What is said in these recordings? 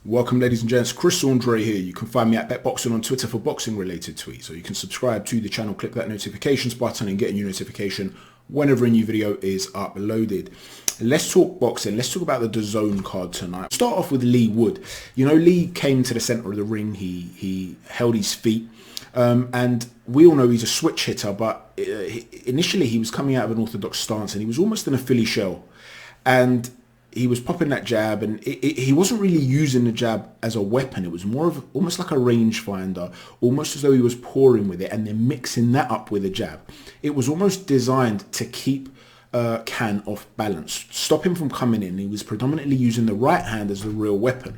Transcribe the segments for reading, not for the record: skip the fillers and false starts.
Welcome, ladies and gents. Chris Andre here. You can find me at BetBoxing on Twitter for boxing related tweets, or you can subscribe to the channel, click that notifications button and get a new notification whenever a new video is uploaded. Let's talk boxing. Let's talk about the DAZN card tonight. Start off with Leigh Wood. You know, Leigh came to the center of the ring. He held his feet. And we all know he's a switch hitter, but initially he was coming out of an orthodox stance and he was almost in a Philly shell. And he was popping that jab, and he wasn't really using the jab as a weapon. It was more of almost like a rangefinder, almost as though he was pouring with it and then mixing that up with a jab. It was almost designed to keep Can off balance, stop him from coming in. He was predominantly using the right hand as the real weapon.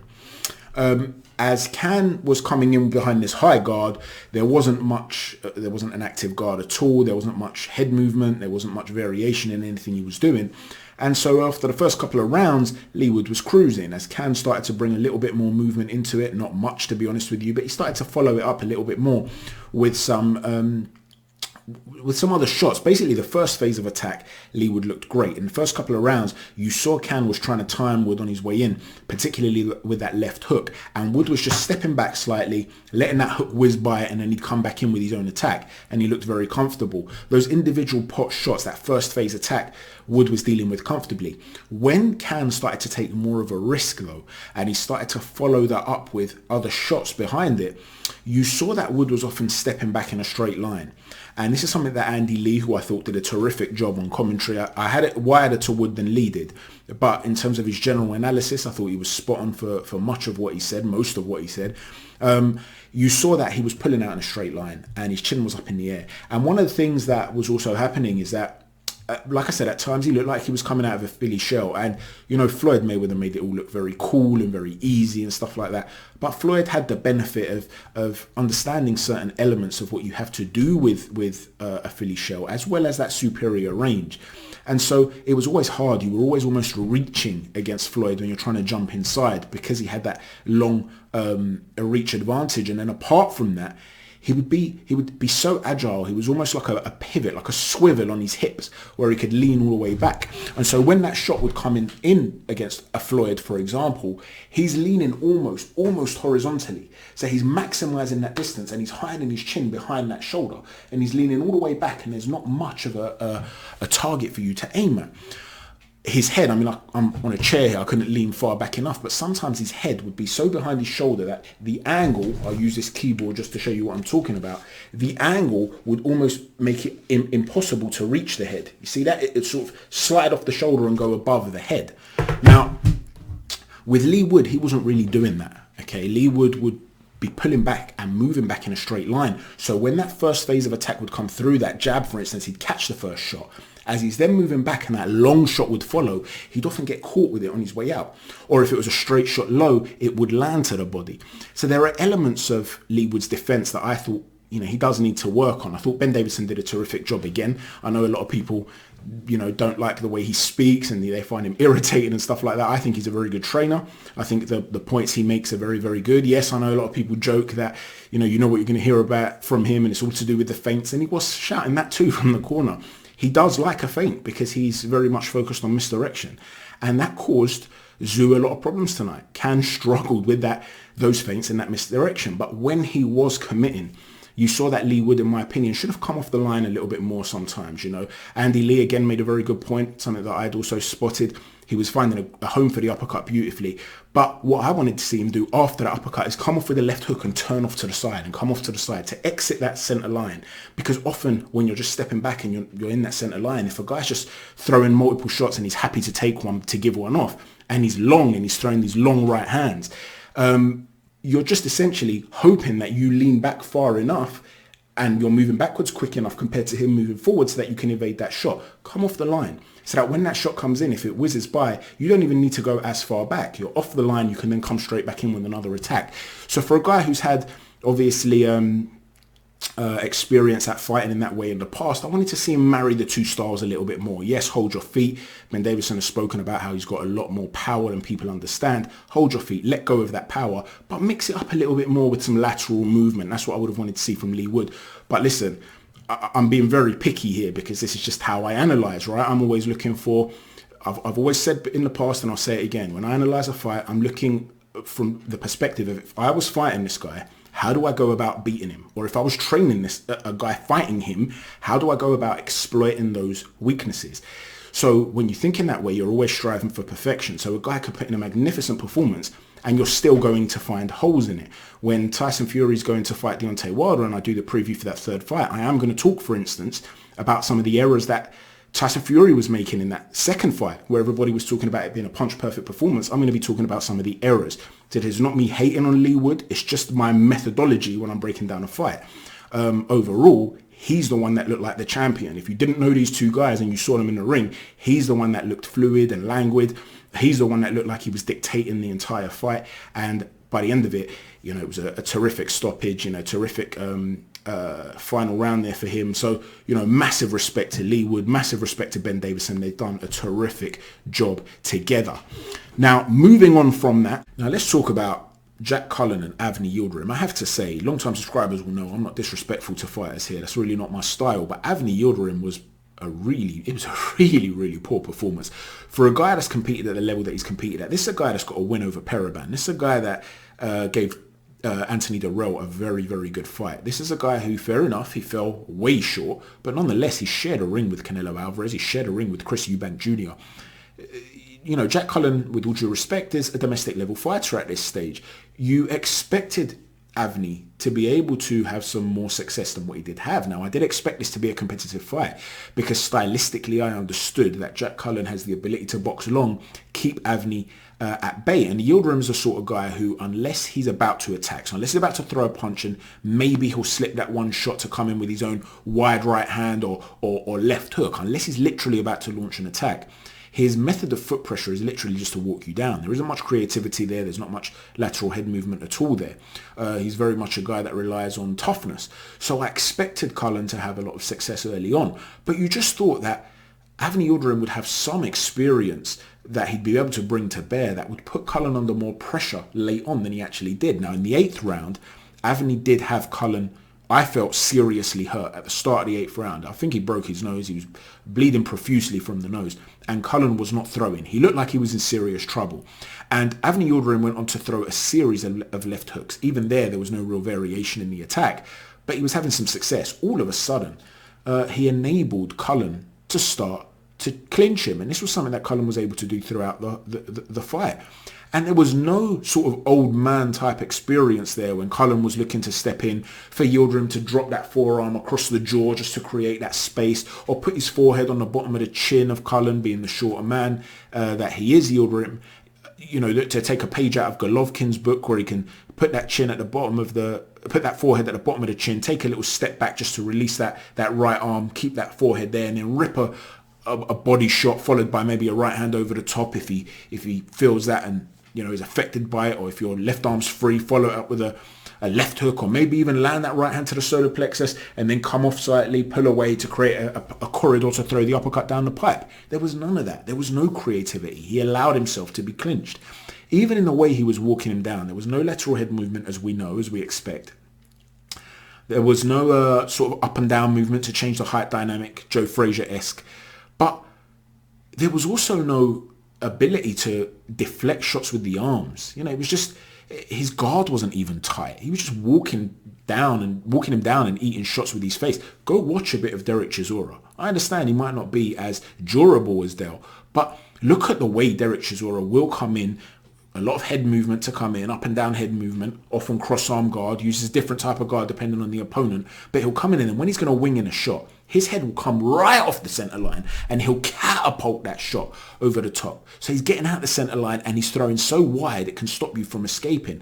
As Can was coming in behind this high guard, there wasn't an active guard at all. There wasn't much head movement. There wasn't much variation in anything he was doing. And so after the first couple of rounds, Leigh Wood was cruising as Can started to bring a little bit more movement into it. Not much, to be honest with you, but he started to follow it up a little bit more with some other shots. Basically, the first phase of attack, Leigh Wood looked great. In the first couple of rounds, you saw Can was trying to time Wood on his way in, particularly with that left hook. And Wood was just stepping back slightly, letting that hook whiz by, and then he'd come back in with his own attack. And he looked very comfortable. Those individual pot shots, that first phase attack, Wood was dealing with comfortably. When Can started to take more of a risk, though, and he started to follow that up with other shots behind it, you saw that Wood was often stepping back in a straight line. And this is something that Andy Lee, who I thought did a terrific job on commentary, I had it wider to Wood than Lee did. But in terms of his general analysis, I thought he was spot on for much of what he said, most of what he said. You saw that he was pulling out in a straight line and his chin was up in the air. And one of the things that was also happening is that, like I said, at times he looked like he was coming out of a Philly shell. And, you know, Floyd Mayweather made it all look very cool and very easy and stuff like that. But Floyd had the benefit of understanding certain elements of what you have to do with a Philly shell, as well as that superior range. And so it was always hard. You were always almost reaching against Floyd when you're trying to jump inside, because he had that long reach advantage. And then apart from that, he would be so agile. He was almost like a pivot, like a swivel on his hips, where he could lean all the way back. And so when that shot would come in against a Floyd, for example, he's leaning almost horizontally. So he's maximizing that distance and he's hiding his chin behind that shoulder and he's leaning all the way back, and there's not much of a target for you to aim at. His head, I mean, I'm on a chair here, I couldn't lean far back enough, but sometimes his head would be so behind his shoulder that the angle, I'll use this keyboard just to show you what I'm talking about, the angle would almost make it impossible to reach the head. You see that? It sort of slide off the shoulder and go above the head. Now, with Leigh Wood, he wasn't really doing that, okay? Leigh Wood would be pulling back and moving back in a straight line. So when that first phase of attack would come through, that jab, for instance, he'd catch the first shot. As he's then moving back and that long shot would follow, he'd often get caught with it on his way out. Or if it was a straight shot low, it would land to the body. So there are elements of Leigh Wood's defense that I thought, you know, he does need to work on. I thought Ben Davison did a terrific job again. I know a lot of people, you know, don't like the way he speaks and they find him irritating and stuff like that. I think he's a very good trainer. I think the points he makes are very, very good. Yes, I know a lot of people joke that, you know what you're going to hear about from him and it's all to do with the feints. And he was shouting that too from the corner. He does like a feint because he's very much focused on misdirection. And that caused Zoo a lot of problems tonight. Can struggled with those feints and that misdirection. But when he was committing, you saw that Leigh Wood, in my opinion, should have come off the line a little bit more sometimes, you know. Andy Lee, again, made a very good point, something that I'd also spotted. He was finding a home for the uppercut beautifully. But what I wanted to see him do after the uppercut is come off with the left hook and turn off to the side and come off to the side to exit that center line. Because often when you're just stepping back and you're in that center line, if a guy's just throwing multiple shots and he's happy to take one to give one off, and he's long and he's throwing these long right hands, you're just essentially hoping that you lean back far enough and you're moving backwards quick enough compared to him moving forward so that you can evade that shot. Come off the line so that when that shot comes in, if it whizzes by, you don't even need to go as far back. You're off the line, you can then come straight back in with another attack. So for a guy who's had obviously experience at fighting in that way in the past, I wanted to see him marry the two styles a little bit more. Yes, hold your feet. Ben Davison has spoken about how he's got a lot more power than people understand. Hold your feet, let go of that power, but mix it up a little bit more with some lateral movement. That's what I would have wanted to see from Leigh Wood. But listen, I'm being very picky here because this is just how I analyze, right? I'm always looking for, I've always said in the past and I'll say it again, when I analyze a fight, I'm looking from the perspective of, if I was fighting this guy, how do I go about beating him? Or if I was training a guy fighting him, how do I go about exploiting those weaknesses? So when you think in that way, you're always striving for perfection. So a guy could put in a magnificent performance and you're still going to find holes in it. When Tyson Fury is going to fight Deontay Wilder, and I do the preview for that third fight, I am going to talk, for instance, about some of the errors that Tyson Fury was making in that second fight, where everybody was talking about it being a punch-perfect performance. I'm going to be talking about some of the errors. So it is not me hating on Leigh Wood. It's just my methodology when I'm breaking down a fight. Overall, he's the one that looked like the champion. If you didn't know these two guys and you saw them in the ring, he's the one that looked fluid and languid. He's the one that looked like he was dictating the entire fight. And by the end of it, it was a terrific stoppage, terrific final round there for him. So, massive respect to Leigh Wood, massive respect to Ben Davison. They've done a terrific job together. Now, moving on from that, now let's talk about Jack Cullen and Avni Yildrim. I have to say, long-time subscribers will know I'm not disrespectful to fighters here. That's really not my style. But Avni Yildrim was a really, really poor performance. For a guy that's competed at the level that he's competed at, this is a guy that's got a win over Paraban. This is a guy that gave Anthony Durrell a very, very good fight. This is a guy who, fair enough, he fell way short, but nonetheless, he shared a ring with Canelo Alvarez. He shared a ring with Chris Eubank Jr. Jack Cullen, with all due respect, is a domestic level fighter at this stage. You expected Avni to be able to have some more success than what he did have. Now, I did expect this to be a competitive fight because stylistically I understood that Jack Cullen has the ability to box long, keep Avni at bay. And Yildrim is the sort of guy who, unless he's about to attack, so unless he's about to throw a punch and maybe he'll slip that one shot to come in with his own wide right hand or left hook, unless he's literally about to launch an attack, his method of foot pressure is literally just to walk you down. There isn't much creativity there. There's not much lateral head movement at all there. He's very much a guy that relies on toughness. So I expected Cullen to have a lot of success early on. But you just thought that Avni Yildrim would have some experience that he'd be able to bring to bear that would put Cullen under more pressure late on than he actually did. Now, in the 8th round, Avni did have Cullen, I felt, seriously hurt at the start of the 8th round. I think he broke his nose. He was bleeding profusely from the nose. And Cullen was not throwing. He looked like he was in serious trouble. And Avni Yildrim went on to throw a series of left hooks. Even there was no real variation in the attack. But he was having some success. All of a sudden, he enabled Cullen to start to clinch him. And this was something that Cullen was able to do throughout the fight. And there was no sort of old man type experience there when Cullen was looking to step in for Yildrim to drop that forearm across the jaw just to create that space, or put his forehead on the bottom of the chin of Cullen, being the shorter man that he is, Yildrim. To take a page out of Golovkin's book, where he can put that chin at the bottom of put that forehead at the bottom of the chin, take a little step back just to release that right arm, keep that forehead there, and then rip a body shot followed by maybe a right hand over the top if he feels that and is affected by it, or if your left arm's free, follow it up with a left hook, or maybe even land that right hand to the solar plexus and then come off slightly, pull away to create a corridor to throw the uppercut down the pipe. There was none of that. There was no creativity. He allowed himself to be clinched. Even in the way he was walking him down, there was no lateral head movement as we expect. There was no sort of up and down movement to change the height dynamic, Joe Frazier-esque. But there was also no ability to deflect shots with the arms. It was just, his guard wasn't even tight. He was just walking him down and eating shots with his face. Go watch a bit of Derek Chisora. I understand he might not be as durable as Dell, but look at the way Derek Chisora will come in. A lot of head movement to come in, up and down head movement, often cross-arm guard, uses different type of guard depending on the opponent, but he'll come in and when he's going to wing in a shot, his head will come right off the centre line and he'll catapult that shot over the top. So he's getting out the centre line and he's throwing so wide it can stop you from escaping.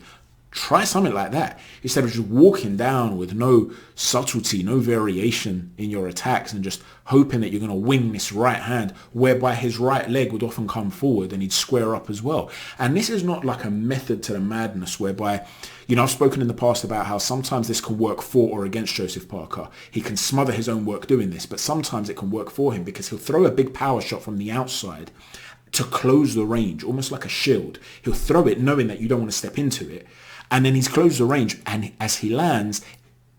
Try something like that instead of just walking down with no subtlety, no variation in your attacks and just hoping that you're going to wing this right hand, whereby his right leg would often come forward and he'd square up as well. And this is not like a method to the madness whereby, I've spoken in the past about how sometimes this can work for or against Joseph Parker. He can smother his own work doing this, but sometimes it can work for him because he'll throw a big power shot from the outside to close the range, almost like a shield. He'll throw it knowing that you don't want to step into it. And then he's closed the range, and as he lands,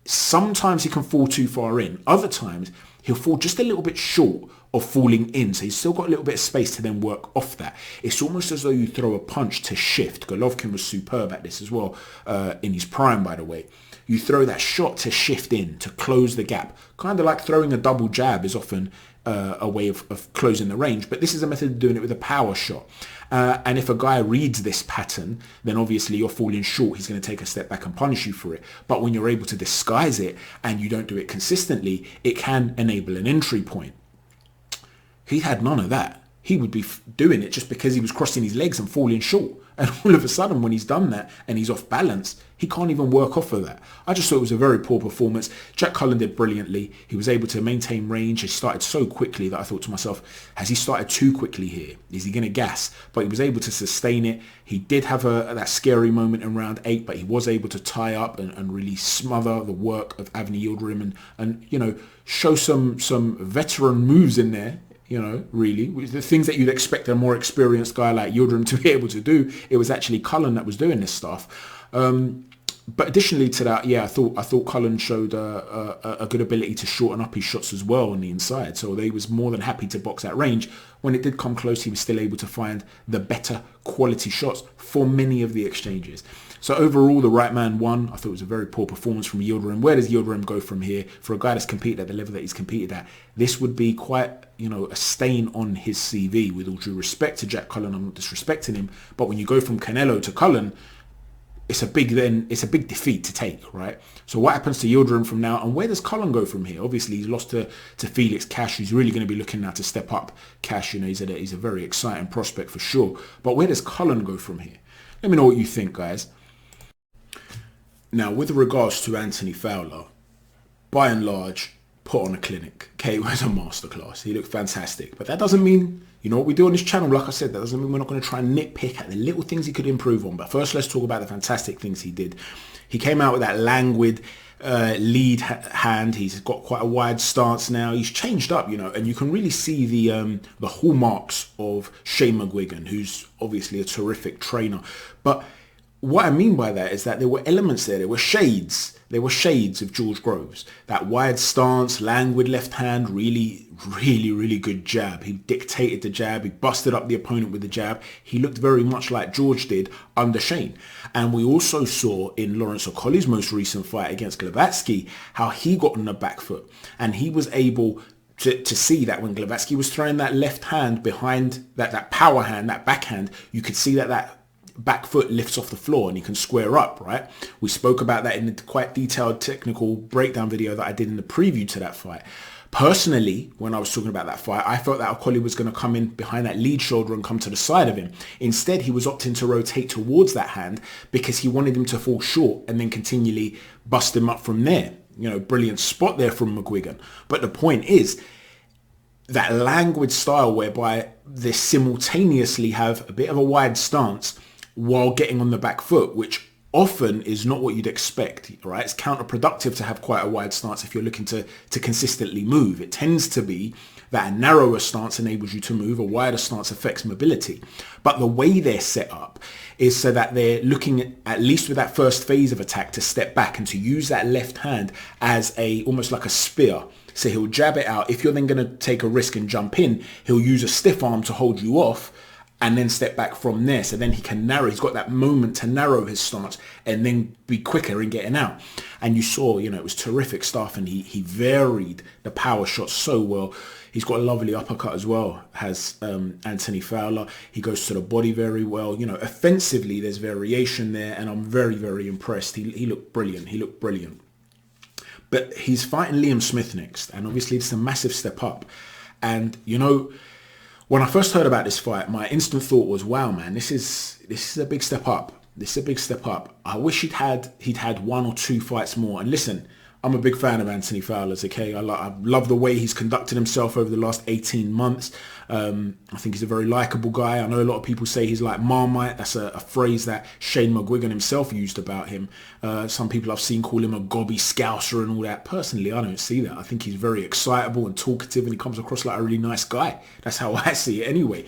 sometimes he can fall too far in. Other times, he'll fall just a little bit short of falling in. So he's still got a little bit of space to then work off that. It's almost as though you throw a punch to shift. Golovkin was superb at this as well, in his prime, by the way. You throw that shot to shift in, to close the gap. Kind of like throwing a double jab is often a way of closing the range. But this is a method of doing it with a power shot. And if a guy reads this pattern, then obviously you're falling short. He's going to take a step back and punish you for it. But when you're able to disguise it and you don't do it consistently, it can enable an entry point. He had none of that. He would be doing it just because he was crossing his legs and falling short. And all of a sudden, when he's done that and he's off balance, he can't even work off of that. I just thought it was a very poor performance. Jack Cullen did brilliantly. He was able to maintain range. He started so quickly that I thought to myself, has he started too quickly here? Is he going to gas? But he was able to sustain it. He did have that scary moment in round 8, but he was able to tie up and really smother the work of Avni Yildrim and you know, show some veteran moves in there. You know, really, the things that you'd expect a more experienced guy like Yildrim to be able to do, it was actually Cullen that was doing this stuff. But additionally to that, yeah, I thought Cullen showed a good ability to shorten up his shots as well on the inside. So they was more than happy to box at range. When it did come close, he was still able to find the better quality shots for many of the exchanges. So overall, the right man won. I thought it was a very poor performance from Yildrim. Where does Yildrim go from here? For a guy that's competed at the level that he's competed at, this would be quite, you know, a stain on his CV. With all due respect to Jack Cullen, I'm not disrespecting him, but when you go from Canelo to Cullen, it's a big defeat to take, right? So what happens to Yildrim from now, and where does Cullen go from here? Obviously, he's lost to Felix Cash, who's really going to be looking now to step up. Cash, you know, he's a very exciting prospect for sure. But where does Cullen go from here? Let me know what you think, guys. Now, with regards to Anthony Fowler, by and large, put on a clinic. Okay, it was a masterclass. He looked fantastic. But that doesn't mean, you know what we do on this channel, like I said, that doesn't mean we're not going to try and nitpick at the little things he could improve on. But first, let's talk about the fantastic things he did. He came out with that languid lead hand. He's got quite a wide stance now. He's changed up, you know, and you can really see the hallmarks of Shane McGuigan, who's obviously a terrific trainer. But what I mean by that is that there were elements there. There were shades of George Groves. That wide stance, languid left hand, really good jab. He dictated the jab. He busted up the opponent with the jab. He looked very much like George did under Shane. And we also saw in Lawrence Okoly's most recent fight against Glavatsky how he got on the back foot. And he was able to see that when Glavatsky was throwing that left hand behind that power hand, that backhand, you could see that back foot lifts off the floor and he can square up, right? We spoke about that in the quite detailed technical breakdown video that I did in the preview to that fight. Personally, when I was talking about that fight, I felt that Okoly was going to come in behind that lead shoulder and come to the side of him. Instead, he was opting to rotate towards that hand because he wanted him to fall short and then continually bust him up from there. You know, brilliant spot there from McGuigan. But the point is, that languid style whereby they simultaneously have a bit of a wide stance while getting on the back foot, which often is not what you'd expect, right? It's counterproductive to have quite a wide stance if you're looking to consistently move. It tends to be that a narrower stance enables you to move, a wider stance affects mobility. But the way they're set up is so that they're looking at least with that first phase of attack, to step back and to use that left hand as almost like a spear. So he'll jab it out. If you're then going to take a risk and jump in, he'll use a stiff arm to hold you off and then step back from there. So then he can narrow. He's got that moment to narrow his stance and then be quicker in getting out. And you saw, you know, it was terrific stuff. And he varied the power shots so well. He's got a lovely uppercut as well, has Anthony Fowler. He goes to the body very well. You know, offensively, there's variation there. And I'm very, very impressed. He looked brilliant. He looked brilliant. But he's fighting Billam Smith next. And obviously, it's a massive step up. And, you know, when I first heard about this fight, my instant thought was, wow, man, this is a big step up. This is a big step up. I wish he'd had one or two fights more. And listen, I'm a big fan of Anthony Fowler's, okay? I love the way he's conducted himself over the last 18 months. I think he's a very likable guy. I know a lot of people say he's like Marmite. That's a phrase that Shane McGuigan himself used about him. Some people I've seen call him a gobby scouser and all that. Personally, I don't see that. I think he's very excitable and talkative and he comes across like a really nice guy. That's how I see it anyway.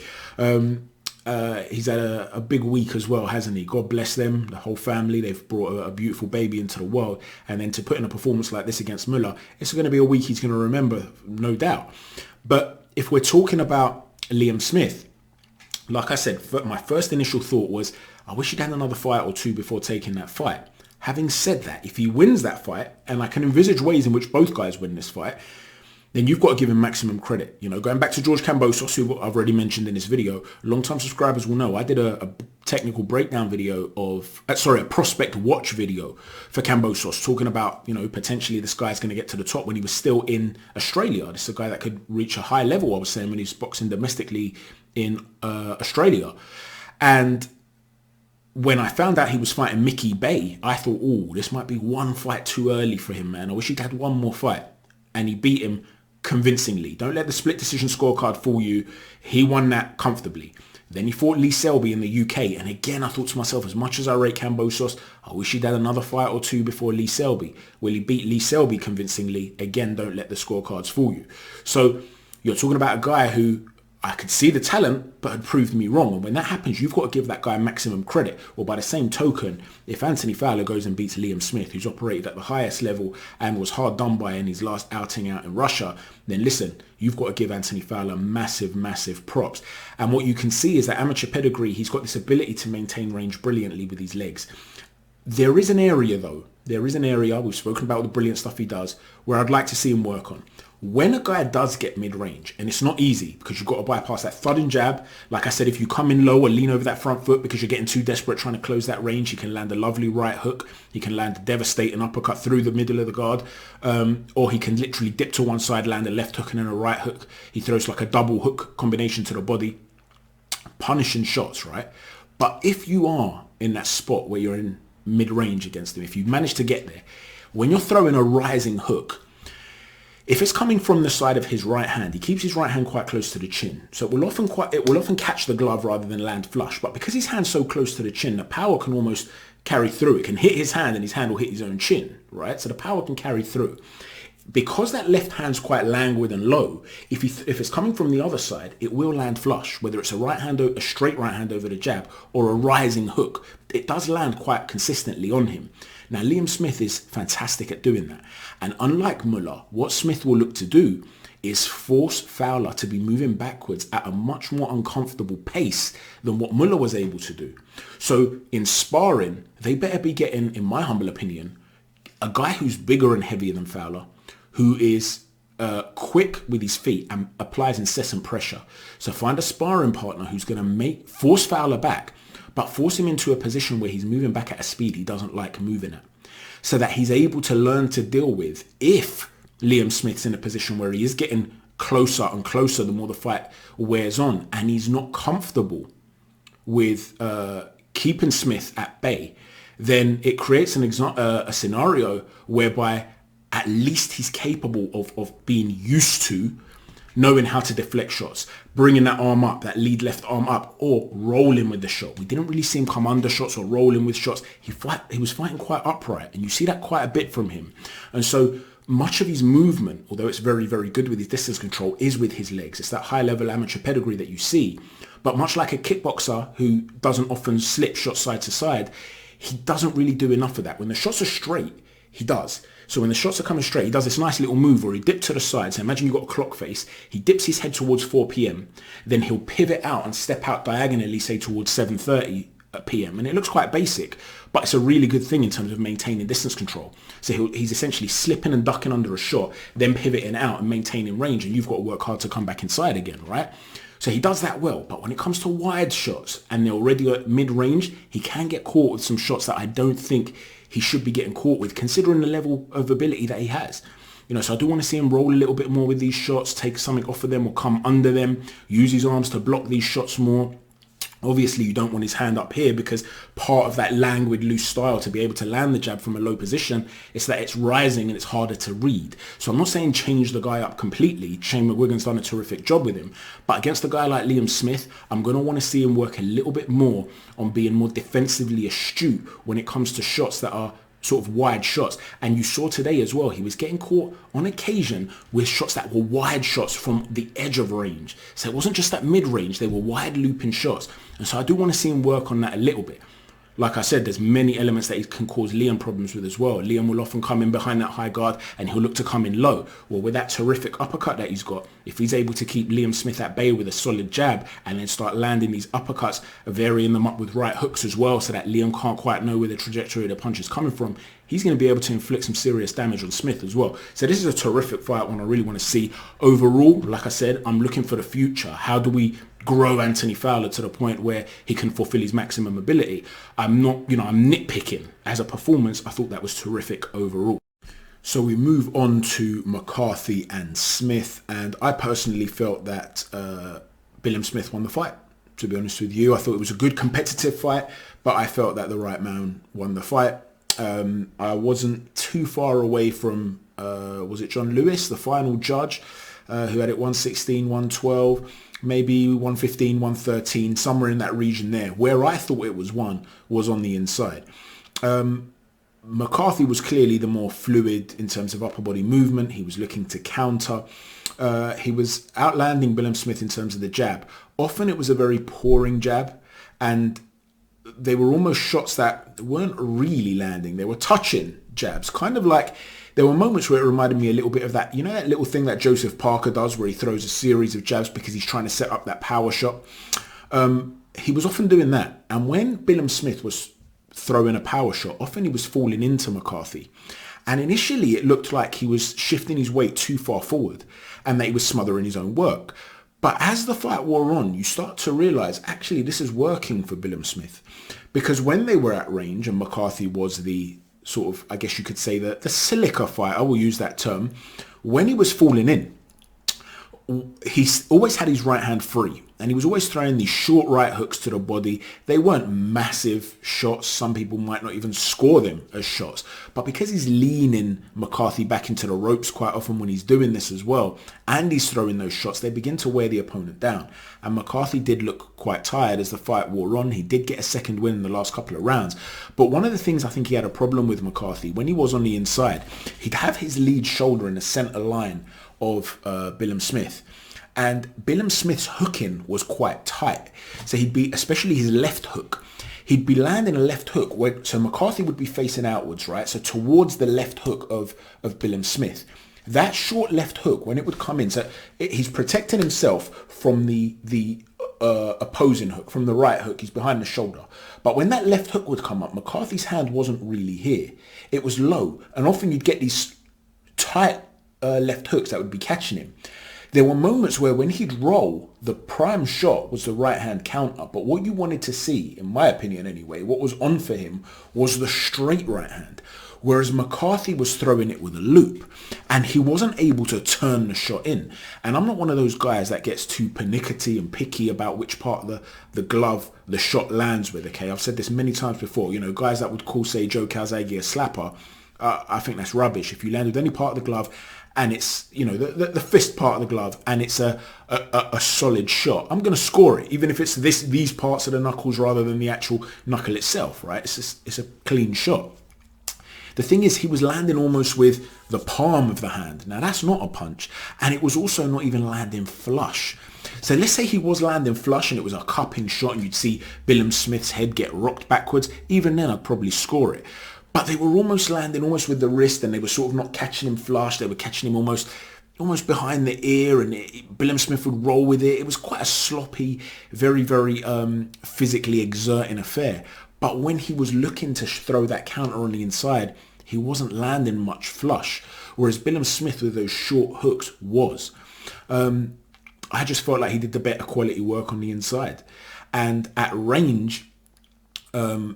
he's had a big week as well, hasn't he? God bless them, the whole family. They've brought a beautiful baby into the world. And then to put in a performance like this against Mueller, it's going to be a week he's going to remember, no doubt. But if we're talking about Liam Smith, like I said, my first initial thought was, I wish he'd had another fight or two before taking that fight. Having said that, if he wins that fight, and I can envisage ways in which both guys win this fight, then you've got to give him maximum credit. You know, going back to George Kambosos, who I've already mentioned in this video, long-time subscribers will know I did a technical breakdown video of, a prospect watch video for Kambosos, talking about, you know, potentially this guy's going to get to the top when he was still in Australia. This is a guy that could reach a high level, I was saying, when he was boxing domestically in Australia. And when I found out he was fighting Mickey Bay, I thought, oh, this might be one fight too early for him, man. I wish he'd had one more fight. And he beat him convincingly. Don't let the split decision scorecard fool you. He won that comfortably. Then he fought Lee Selby in the UK. And again, I thought to myself, as much as I rate Kambosos, I wish he'd had another fight or two before Lee Selby. Well, he beat Lee Selby convincingly. Again, don't let the scorecards fool you. So you're talking about a guy who I could see the talent, but had proved me wrong. And when that happens, you've got to give that guy maximum credit. Well, by the same token, if Anthony Fowler goes and beats Liam Smith, who's operated at the highest level and was hard done by in his last outing out in Russia, then listen, you've got to give Anthony Fowler massive, massive props. And what you can see is that amateur pedigree, he's got this ability to maintain range brilliantly with his legs. There is an area, though. There is an area, we've spoken about the brilliant stuff he does, where I'd like to see him work on. When a guy does get mid-range, and it's not easy because you've got to bypass that thudding jab. Like I said, if you come in low or lean over that front foot because you're getting too desperate trying to close that range, he can land a lovely right hook. He can land a devastating uppercut through the middle of the guard. Or he can literally dip to one side, land a left hook and then a right hook. He throws like a double hook combination to the body. Punishing shots, right? But if you are in that spot where you're in mid-range against him, if you manage to get there, when you're throwing a rising hook, if it's coming from the side of his right hand, he keeps his right hand quite close to the chin. So it will often catch the glove rather than land flush. But because his hand's so close to the chin, the power can almost carry through. It can hit his hand and his hand will hit his own chin, right? So the power can carry through. Because that left hand's quite languid and low, if it's coming from the other side, it will land flush, whether it's a straight right hand over the jab or a rising hook. It does land quite consistently on him. Now, Liam Smith is fantastic at doing that. And unlike Mueller, what Smith will look to do is force Fowler to be moving backwards at a much more uncomfortable pace than what Mueller was able to do. So in sparring, they better be getting, in my humble opinion, a guy who's bigger and heavier than Fowler, who is quick with his feet and applies incessant pressure. So find a sparring partner who's going to force Fowler back, but force him into a position where he's moving back at a speed he doesn't like moving at, so that he's able to learn to deal with if Liam Smith's in a position where he is getting closer and closer the more the fight wears on, and he's not comfortable with keeping Smith at bay, then it creates a scenario whereby at least he's capable of being used to knowing how to deflect shots, bringing that arm up, that lead left arm up, or rolling with the shot. We didn't really see him come under shots or rolling with shots. He was fighting quite upright, and you see that quite a bit from him. And so much of his movement, although it's very, very good with his distance control, is with his legs. It's that high-level amateur pedigree that you see. But much like a kickboxer who doesn't often slip shots side to side, he doesn't really do enough of that. When the shots are straight, he does. So when the shots are coming straight, he does this nice little move where he dips to the side. So imagine you've got a clock face. He dips his head towards 4 p.m. Then he'll pivot out and step out diagonally, say towards 7:30 p.m. And it looks quite basic, but it's a really good thing in terms of maintaining distance control. So he's essentially slipping and ducking under a shot, then pivoting out and maintaining range. And you've got to work hard to come back inside again, right? So he does that well. But when it comes to wide shots and they're already at mid-range, he can get caught with some shots that I don't think he should be getting caught with, considering the level of ability that he has. So I do want to see him roll a little bit more with these shots, take something off of them or come under them, use his arms to block these shots more. Obviously, you don't want his hand up here because part of that languid, loose style to be able to land the jab from a low position is that it's rising and it's harder to read. So I'm not saying change the guy up completely. Shane McGuigan's done a terrific job with him. But against a guy like Liam Smith, I'm going to want to see him work a little bit more on being more defensively astute when it comes to shots that are sort of wide shots. And you saw today as well, he was getting caught on occasion with shots that were wide shots from the edge of range. So it wasn't just that mid-range, they were wide looping shots. And so I do want to see him work on that a little bit. Like I said, there's many elements that he can cause Liam problems with as well. Liam will often come in behind that high guard and he'll look to come in low. Well, with that terrific uppercut that he's got, if he's able to keep Liam Smith at bay with a solid jab and then start landing these uppercuts, varying them up with right hooks as well so that Liam can't quite know where the trajectory of the punch is coming from, he's going to be able to inflict some serious damage on Smith as well. So this is a terrific fight, one I really want to see. Overall, like I said, I'm looking for the future. How do we grow Anthony Fowler to the point where he can fulfill his maximum ability? I'm not, I'm nitpicking. As a performance, I thought that was terrific overall. So we move on to McCarthy and Smith, and I personally felt that Billam Smith won the fight. To be honest with you, I thought it was a good competitive fight, but I felt that the right man won the fight. I wasn't too far away from, was it John Lewis, the final judge, who had it 116, 112, maybe 115, 113, somewhere in that region there. Where I thought it was won was on the inside. McCarthy was clearly the more fluid in terms of upper body movement. He was looking to counter. He was outlanding Billam Smith in terms of the jab. Often it was a very pouring jab, and they were almost shots that weren't really landing. They were touching jabs, kind of like there were moments where it reminded me a little bit of that, that little thing that Joseph Parker does where he throws a series of jabs because he's trying to set up that power shot. He was often doing that. And when Billam Smith was throwing a power shot, often he was falling into McCarthy. And initially it looked like he was shifting his weight too far forward and that he was smothering his own work. But as the fight wore on, you start to realize, actually, this is working for Billam Smith. Because when they were at range and McCarthy was the sort of, I guess you could say, the silica fighter, I will use that term, when he was falling in, he always had his right hand free. And he was always throwing these short right hooks to the body. They weren't massive shots. Some people might not even score them as shots. But because he's leaning McCarthy back into the ropes quite often when he's doing this as well, and he's throwing those shots, they begin to wear the opponent down. And McCarthy did look quite tired as the fight wore on. He did get a second win in the last couple of rounds. But one of the things I think he had a problem with McCarthy, when he was on the inside, he'd have his lead shoulder in the center line of Billam Smith. And Billam Smith's hooking was quite tight. So he'd be, especially his left hook, he'd be landing a left hook. So McCarthy would be facing outwards, right? So towards the left hook of Billam Smith. That short left hook, when it would come in, so he's protecting himself from the opposing hook, from the right hook. He's behind the shoulder. But when that left hook would come up, McCarthy's hand wasn't really here. It was low. And often you'd get these tight left hooks that would be catching him. There were moments where when he'd roll, the prime shot was the right hand counter. But what you wanted to see, in my opinion anyway, what was on for him was the straight right hand. Whereas McCarthy was throwing it with a loop and he wasn't able to turn the shot in. And I'm not one of those guys that gets too pernickety and picky about which part of the glove the shot lands with, okay? I've said this many times before, guys that would call, say, Joe Calzaghe a slapper, I think that's rubbish. If you land with any part of the glove and it's, the fist part of the glove and it's a solid shot, I'm going to score it, even if it's these parts of the knuckles rather than the actual knuckle itself, right? It's a clean shot. The thing is, he was landing almost with the palm of the hand. Now, that's not a punch. And it was also not even landing flush. So let's say he was landing flush and it was a cupping shot and you'd see Billam Smith's head get rocked backwards. Even then, I'd probably score it. But they were almost landing almost with the wrist and they were sort of not catching him flush. They were catching him almost behind the ear, and Billam Smith would roll with it. It was quite a sloppy, very, very physically exerting affair. But when he was looking to throw that counter on the inside, he wasn't landing much flush. Whereas Billam Smith with those short hooks was. I just felt like he did the better quality work on the inside. And at range,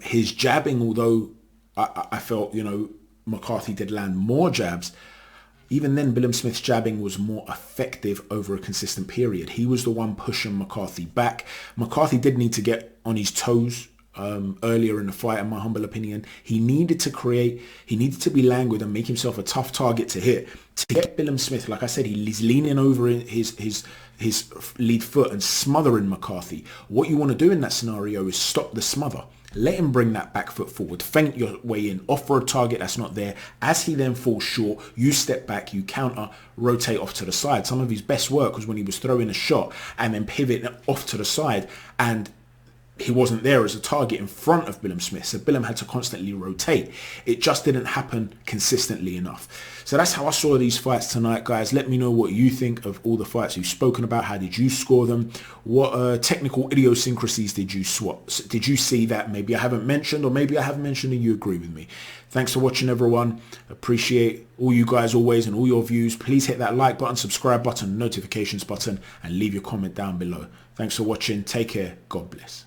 his jabbing, although I felt, McCarthy did land more jabs, even then Billam Smith's jabbing was more effective over a consistent period. He was the one pushing McCarthy back. McCarthy did need to get on his toes earlier in the fight, in my humble opinion. He needed to be languid and make himself a tough target to hit. To get Billam Smith, like I said, he's leaning over his lead foot and smothering McCarthy. What you want to do in that scenario is stop the smother. let him bring that back foot forward, feint your way in, offer a target that's not there. As he then falls short, you step back, you counter, rotate off to the side. Some of his best work was when he was throwing a shot and then pivoting off to the side, and he wasn't there as a target in front of Billam Smith, so Billam had to constantly rotate. It just didn't happen consistently enough. So that's how I saw these fights tonight, guys. Let me know what you think of all the fights we've spoken about. How did you score them? What technical idiosyncrasies did you see that maybe I haven't mentioned, or maybe I haven't mentioned and you agree with me? Thanks for watching, everyone. Appreciate all you guys always and all your views. Please hit that like button, subscribe button, notifications button, and leave your comment down below. Thanks for watching. Take care. God bless.